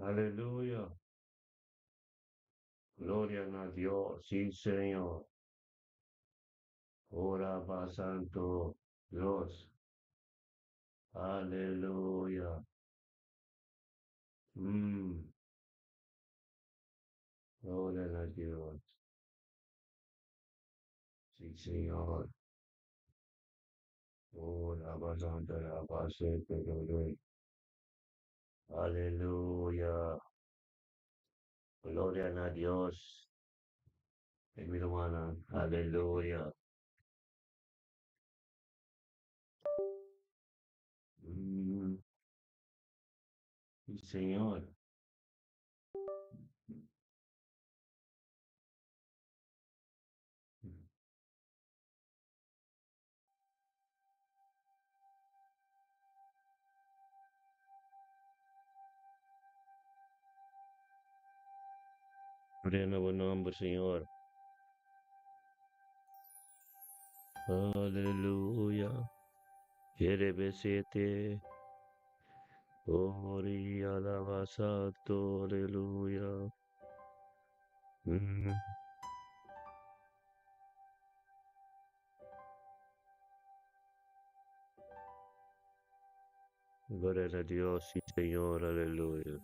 Aleluya. Gloria a Dios. Sí, Señor. Ora va Santo Dios. Aleluya. Mm. Gloria a Dios. Sí, Señor. Ora va Santo la base de Aleluya. Gloria a Dios. Mi hermana. Aleluya. Mm. Sí, Señor. Gloria a nuevo nombre, Señor. Aleluya. Quiere besete. Ori alabasato, aleluya. Mm. Gloria a Dios, sí, Señor, aleluya.